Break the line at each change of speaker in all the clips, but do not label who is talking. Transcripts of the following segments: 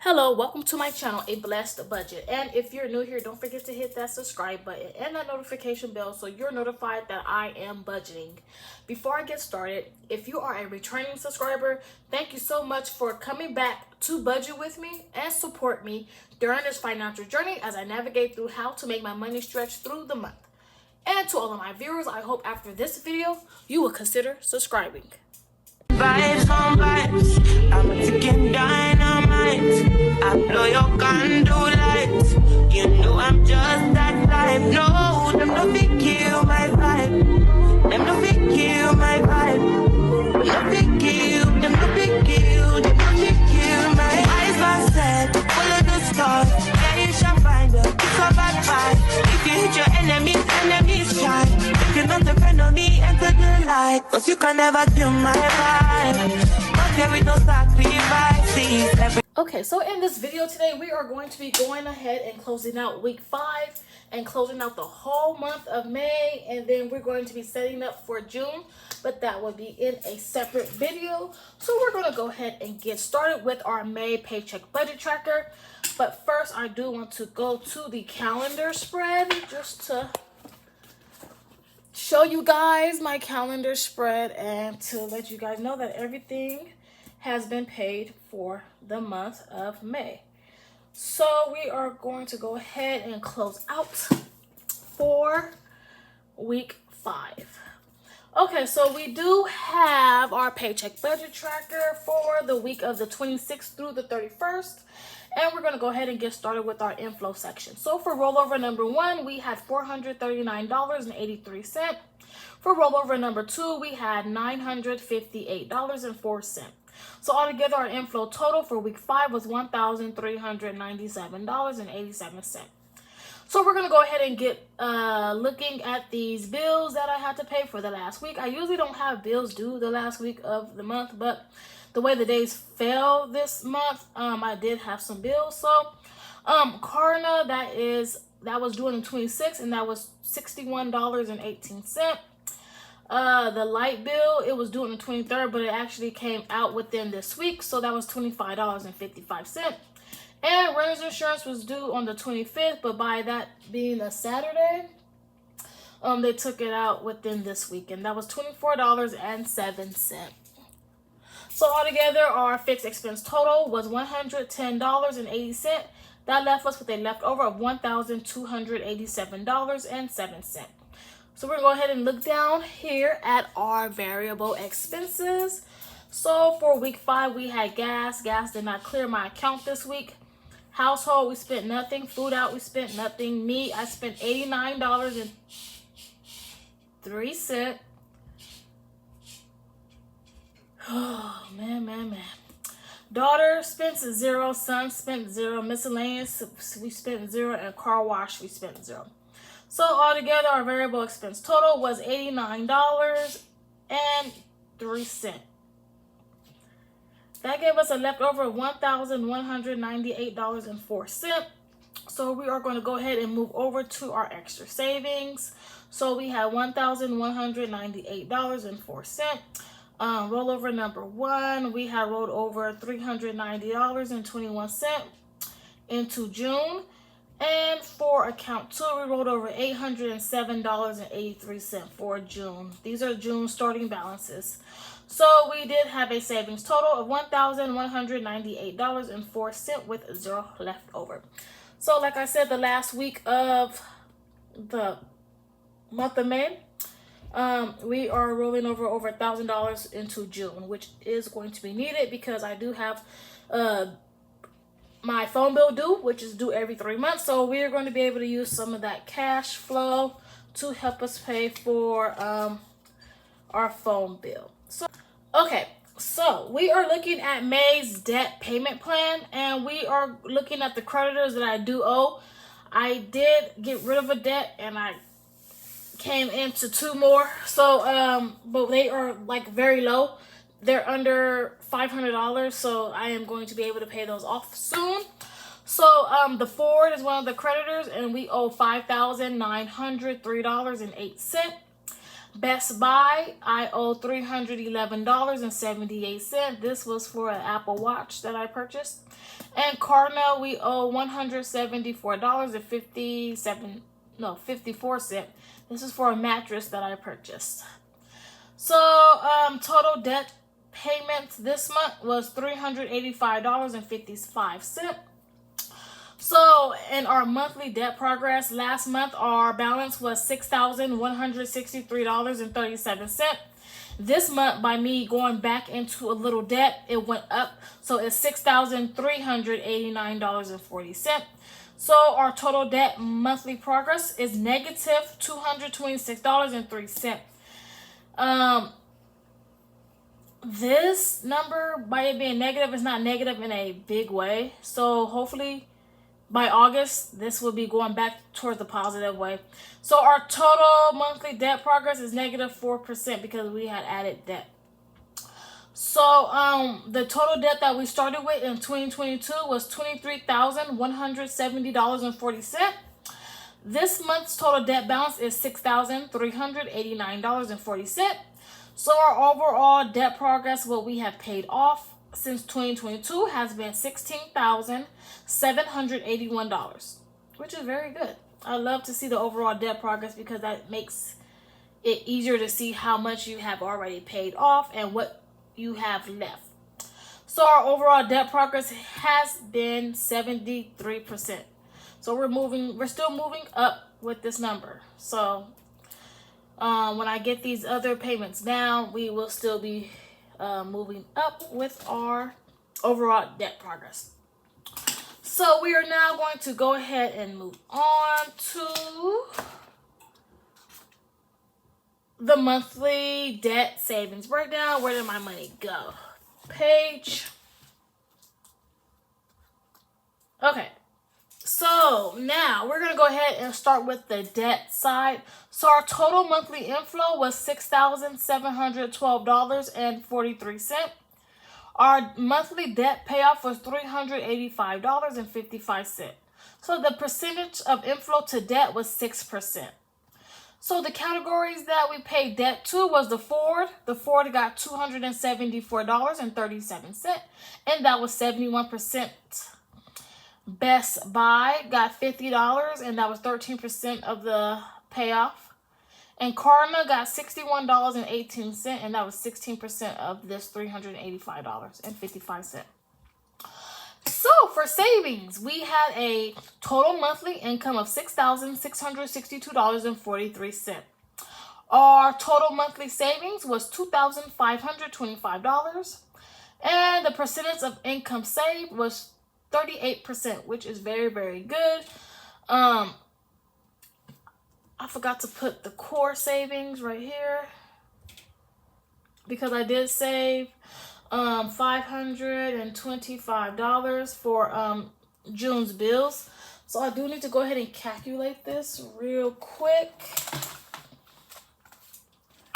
Hello, welcome to my channel, A Blessed Budget. And if you're new here, don't forget to hit that subscribe button and that notification bell so you're notified that I am budgeting. Before I get started, if you are a returning subscriber, thank you so much for coming back to budget with me and support me during this financial journey as I navigate through how to make my money stretch through the month. And to all of my viewers, I hope after this video, you will consider subscribing.
Vibes on vibes, I'm a ticking dynamite. I blow your candle lights. You know I'm just that type. No, them no fit kill my vibe. Them no fit kill my vibe. No fit kill, them no fit kill. Them no fit kill my eyes. My set, follow the stars. Yeah, you shall find her. It's a bad vibe. If you hit your enemies try. If you're not a friend of me, enter the light. Cause you can never kill my vibe. But there is no sacrifices.
Okay, so in this video today, we are going to be going ahead and closing out week 5 and closing out the whole month of May, and then we're going to be setting up for June, but that will be in a separate video. So we're going to go ahead and get started with our May paycheck budget tracker. But first, I do want to go to the calendar spread just to show you guys my calendar spread and to let you guys know that everything has been paid for the month of May. So we are going to go ahead and close out for week 5. Okay, so we do have our paycheck budget tracker for the week of the 26th through the 31st. And we're going to go ahead and get started with our inflow section. So for rollover number 1, we had $439.83. For rollover number 2, we had $958.04. So altogether, our inflow total for week 5 was $1,397.87. So we're going to go ahead and get looking at these bills that I had to pay for the last week. I usually don't have bills due the last week of the month, but the way the days fell this month, I did have some bills. So Klarna, that was due on the 26th, and that was $61.18. The light bill, it was due on the 23rd, but it actually came out within this week, so that was $25.55. And renter's insurance was due on the 25th, but by that being a Saturday, they took it out within this week, and that was $24.07. So altogether, our fixed expense total was $110.80. That left us with a leftover of $1,287.07. So we're going to go ahead and look down here at our variable expenses. So for week 5, we had gas. Gas did not clear my account this week. Household, we spent nothing. Food out, we spent nothing. Meat, I spent $89.03. Oh, man. Daughter spent 0. Son spent 0. Miscellaneous, we spent 0. And car wash, we spent 0. So altogether, our variable expense total was $89.03. That gave us a leftover of $1,198.04. So we are going to go ahead and move over to our extra savings. So we have $1,198.04. Rollover number 1, we had rolled over $390.21 into June. And for account 2, we rolled over $807.83 for June. These are June starting balances. So we did have a savings total of $1,198.04 with 0 left over. So like I said, the last week of the month of May, we are rolling over $1,000 into June, which is going to be needed because I do have my phone bill due, which is due every 3 months. So we are going to be able to use some of that cash flow to help us pay for our phone bill. So we are looking at May's debt payment plan, and we are looking at the creditors that I do owe. I did get rid of a debt, and I came into 2 more. So but they are like very low. They're under $500, so I am going to be able to pay those off soon. So the Ford is one of the creditors, and we owe $5,903.08. Best Buy, I owe $311.78. This was for an Apple Watch that I purchased. And Klarna, we owe $174.54. This is for a mattress that I purchased. So, total debt payments this month was $385.55. So, in our monthly debt progress, last month our balance was $6,163.37. This month, by me going back into a little debt, it went up. So, it's $6,389.40. So, our total debt monthly progress is negative $226.03. This number, by it being negative, is not negative in a big way. So, hopefully, by August, this will be going back towards the positive way. So our total monthly debt progress is negative 4% because we had added debt. So the total debt that we started with in 2022 was $23,170.40. This month's total debt balance is $6,389.40. So our overall debt progress, what we have paid off since 2022, has been $16,781, which is very good. I love to see the overall debt progress because that makes it easier to see how much you have already paid off and what you have left. So our overall debt progress has been 73%. So we're still moving up with this number. So when I get these other payments down, we will still be moving up with our overall debt progress. So we are now going to go ahead and move on to the monthly debt savings breakdown. Where did my money go? Page. Okay. So now we're going to go ahead and start with the debt side. So our total monthly inflow was $6,712.43. Our monthly debt payoff was $385.55. So the percentage of inflow to debt was 6%. So the categories that we paid debt to was the Ford. The Ford got $274.37, and that was 71%. Best Buy got $50, and that was 13% of the payoff. And Klarna got $61.18, and that was 16% of this $385.55. So for savings, we had a total monthly income of $6,662.43. Our total monthly savings was $2,525, and the percentage of income saved was 38%, which is very, very good. I forgot to put the core savings right here because I did save $525 for June's bills. So I do need to go ahead and calculate this real quick.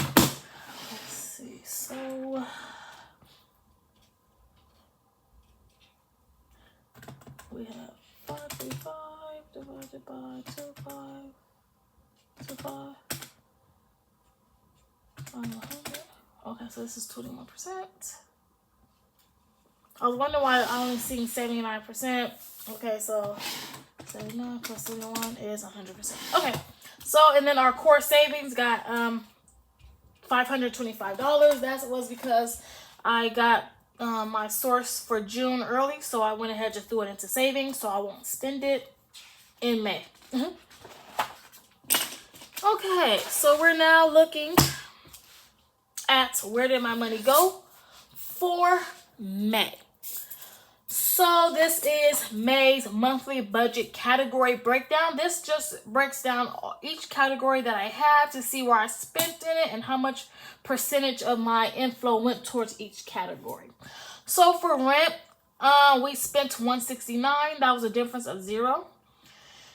Let's see. So we have 535 divided by 25. 100. Okay, so this is 21%. I was wondering why I only seen 79%. Okay, so 79 plus 71 is 100%. Okay, so and then our core savings got $525. That was because I got my source for June early, so I went ahead and just threw it into savings, so I won't spend it in May. Okay, so we're now looking at where did my money go for May. So this is May's monthly budget category breakdown. This just breaks down each category that I have to see where I spent in it and how much percentage of my inflow went towards each category. So for rent, we spent $169. That was a difference of $0.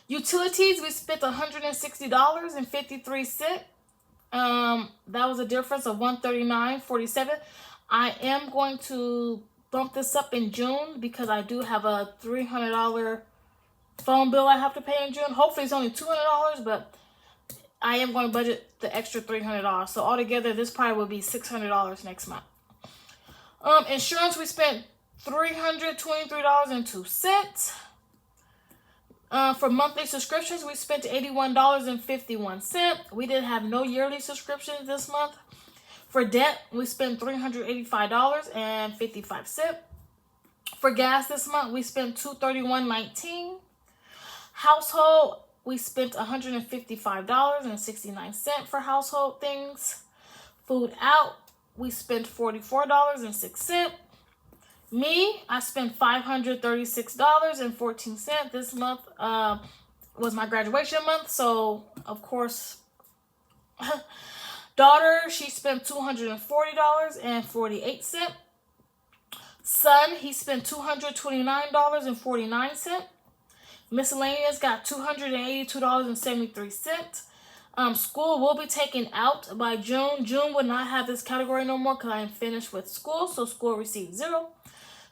Utilities, we spent $160.53. That was a difference of $139.47. I am going to bump this up in June because I do have a $300 phone bill I have to pay in June. Hopefully it's only $200, but I am going to budget the extra $300. So altogether, this probably will be $600 next month. Insurance, we spent $323.02. For monthly subscriptions, we spent $81.51. We did have no yearly subscriptions this month. For debt, we spent $385.55. For gas this month, we spent $231.19. Household, we spent $155.69 for household things. Food out, we spent $44.06. Me, I spent $536.14. This month was my graduation month, so of course, daughter, she spent $240.48. Son, he spent $229.49. Miscellaneous got $282.73. School will be taken out by June. June will not have this category no more because I am finished with school, so school received $0.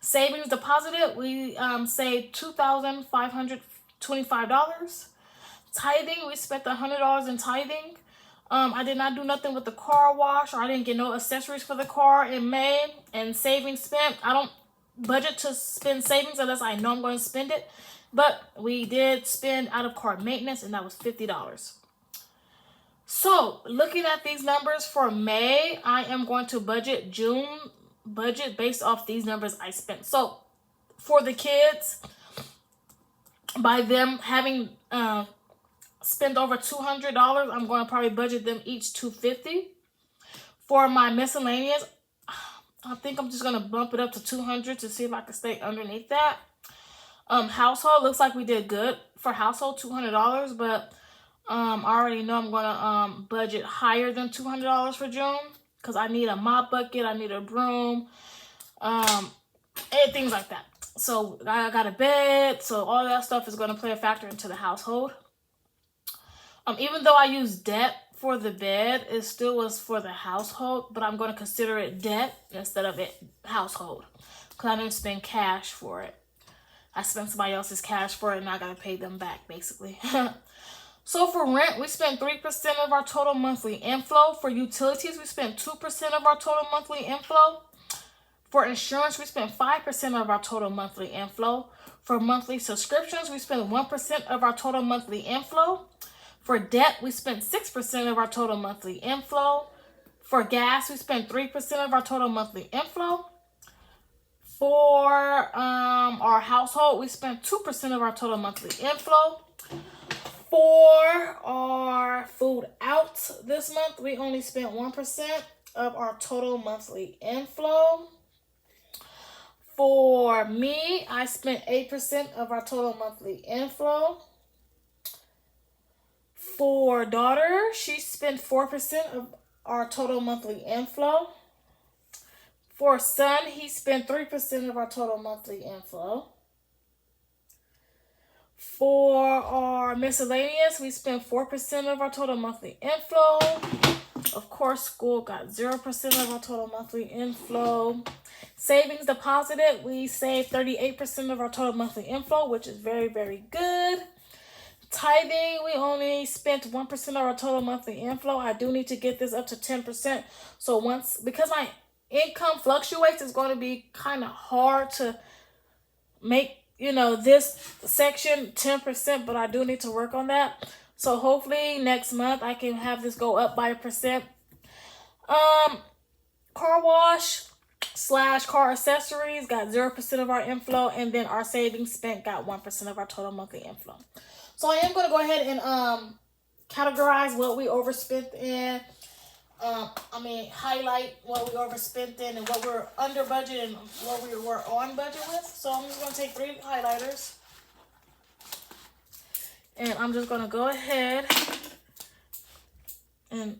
Savings deposited, we saved $2,525. Tithing, we spent $100 in tithing. I did not do nothing with the car wash, or I didn't get no accessories for the car in May. And savings spent, I don't budget to spend savings unless I know I'm going to spend it. But we did spend out of car maintenance, and that was $50. So, looking at these numbers for May, I am going to budget June budget based off these numbers I spent. So, for the kids, by them having spent over $200, I'm going to probably budget them each $250. For my miscellaneous, I think I'm just going to bump it up to $200 to see if I can stay underneath that. Household, looks like we did good for household, $200, but I already know I'm going to budget higher than $200 for June because I need a mop bucket, I need a broom, and things like that. So I got a bed, so all that stuff is going to play a factor into the household. Even though I used debt for the bed, it still was for the household, but I'm going to consider it debt instead of it household because I didn't spend cash for it. I spent somebody else's cash for it, and I got to pay them back, basically. So for rent, we spent 3% of our total monthly inflow. For utilities, we spent 2% of our total monthly inflow. For insurance, we spent 5% of our total monthly inflow. For monthly subscriptions, we spent 1% of our total monthly inflow. For debt, we spent 6% of our total monthly inflow. For gas, we spent 3% of our total monthly inflow. For our household, we spent 2% of our total monthly inflow. For our food out this month, we only spent 1% of our total monthly inflow. For me, I spent 8% of our total monthly inflow. For daughter, she spent 4% of our total monthly inflow. For son, he spent 3% of our total monthly inflow. For our miscellaneous, we spent 4% of our total monthly inflow. Of course, school got 0% of our total monthly inflow. Savings deposited, we saved 38% of our total monthly inflow, which is very, very good. Tithing, we only spent 1% of our total monthly inflow. I do need to get this up to 10%. So because my income fluctuates, it's going to be kind of hard to make, this section 10%, but I do need to work on that. So hopefully next month I can have this go up by 1%. Car wash / car accessories got 0% of our inflow, and then our savings spent got 1% of our total monthly inflow. So I am going to go ahead and categorize what we overspent in. Highlight what we overspent in and what we're under budget and what we were on budget with. So I'm just going to take 3 highlighters. And I'm just going to go ahead and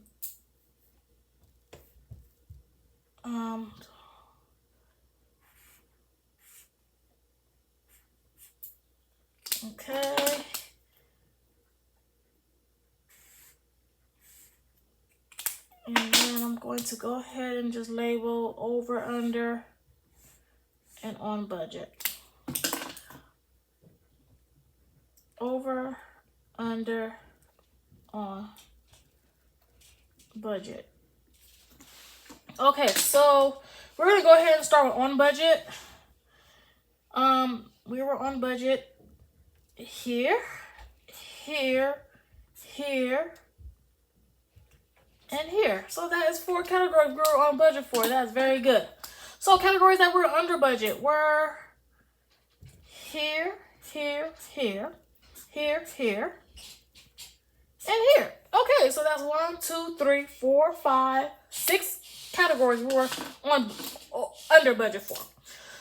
okay. And then I'm going to go ahead and just label over, under, and on budget. Over, under, on, budget. Okay, so we're gonna go ahead and start with on budget. We were on budget here, here, here, and here. So that is 4 categories we were on budget for. That's very good. So categories that were under budget were here, here, here, here, here, and here. Okay, so that's 1, 2, 3, 4, 5, 6 categories we were on under budget for.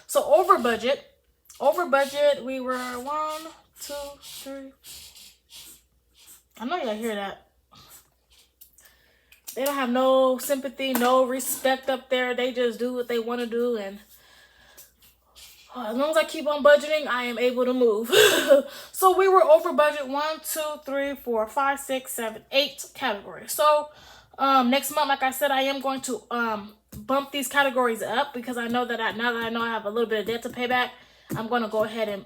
So over budget, we were 1, 2, 3. I know y'all hear that. They don't have no sympathy, no respect up there. They just do what they want to do, and as long as I keep on budgeting, I am able to move. So we were over budget 1, 2, 3, 4, 5, 6, 7, 8 categories. So next month, like I said, I am going to bump these categories up because I know that now that I know I have a little bit of debt to pay back, I'm going to go ahead and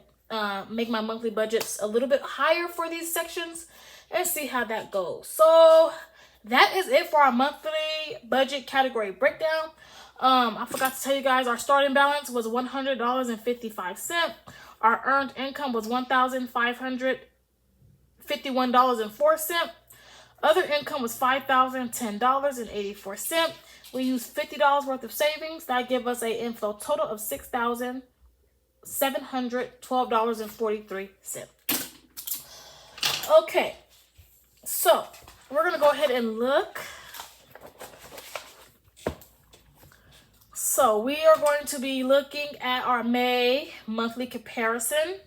make my monthly budgets a little bit higher for these sections and see how that goes. So that is it for our monthly budget category breakdown. I forgot to tell you guys, our starting balance was $100.55. Our earned income was $1,551.04. Other income was $5,010.84. We used $50 worth of savings. That gave us an inflow total of $6,712.43. Okay, so we're going to go ahead and look. So we are going to be looking at our May monthly comparison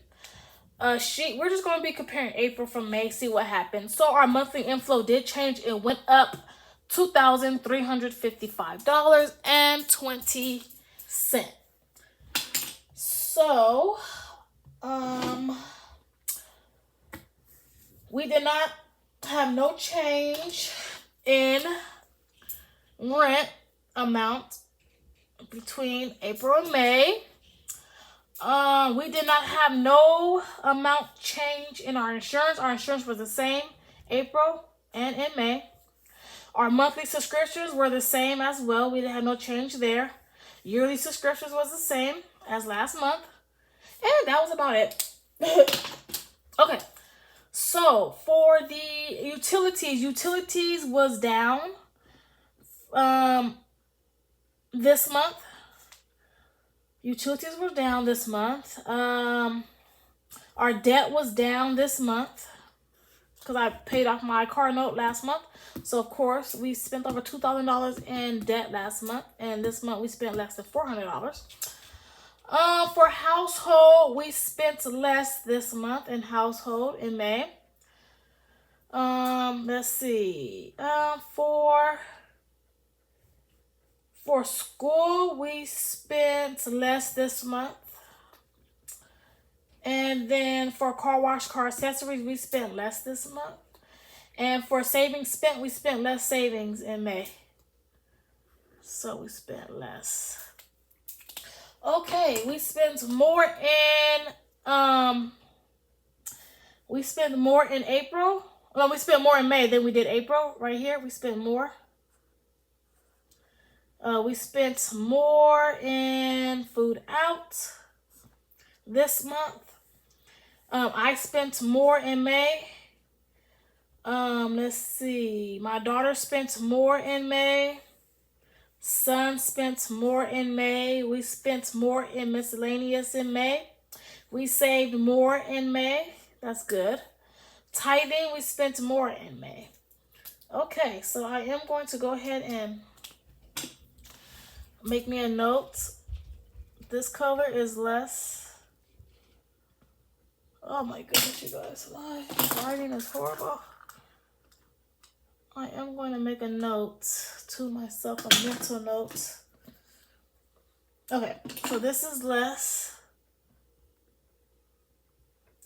sheet. We're just going to be comparing April from May, see what happened. So our monthly inflow did change. It went up $2,355.20. So we did not have no change in rent amount between April and May. We did not have no amount change in our insurance. Our insurance was the same April and in May. Our monthly subscriptions were the same as well. We didn't have no change there. Yearly subscriptions was the same as last month. And that was about it. Okay. So for the utilities was down this month. Utilities were down this month. Our debt was down this month because I paid off my car note last month. So of course we spent over $2,000 in debt last month, and this month we spent less than $400. For household, we spent less this month in household in May. Let's see. For school, we spent less this month. And then for car wash, car accessories, we spent less this month. And for savings spent, we spent less savings in May. So we spent less. Okay, we spent more in April. No, we spent more in May than we did April. Right here, we spent more. We spent more in food out this month. I spent more in May. Let's see. My daughter spent more in May. Son spent more in May. We spent more in miscellaneous in May. We saved more in May. That's good. Tithing, we spent more in May. Okay, so I am going to go ahead and make me a note. This color is less. Oh my goodness, you guys. My writing is horrible. I am going to make a note to myself, a mental note. Okay, so this is less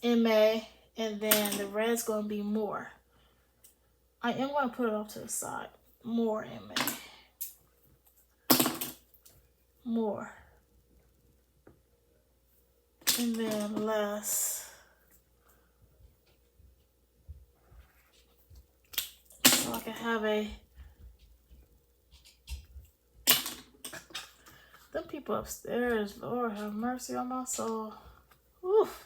in May, and then the red's going to be more. I am going to put it off to the side. More in May. More. And then less. So I can have a Them people upstairs, Lord have mercy on my soul. Oof.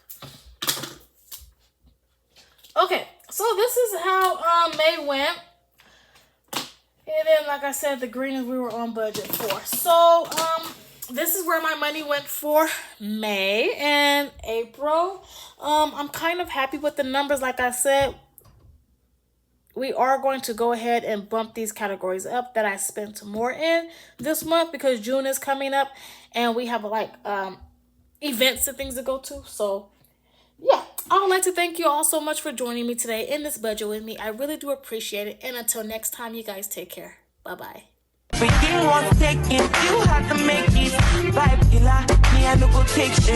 Okay, so this is how May went. And then, like I said, the greens we were on budget for. So, this is where my money went for May and April. I'm kind of happy with the numbers. Like I said, we are going to go ahead and bump these categories up that I spent more in this month because June is coming up and we have like events and things to go to. So yeah, I would like to thank you all so much for joining me today in this budget with me. I really do appreciate it. And until next time, you guys take care. Bye-bye.
Everything was taken, you had to make it. Vibe killer, me I no go take shit.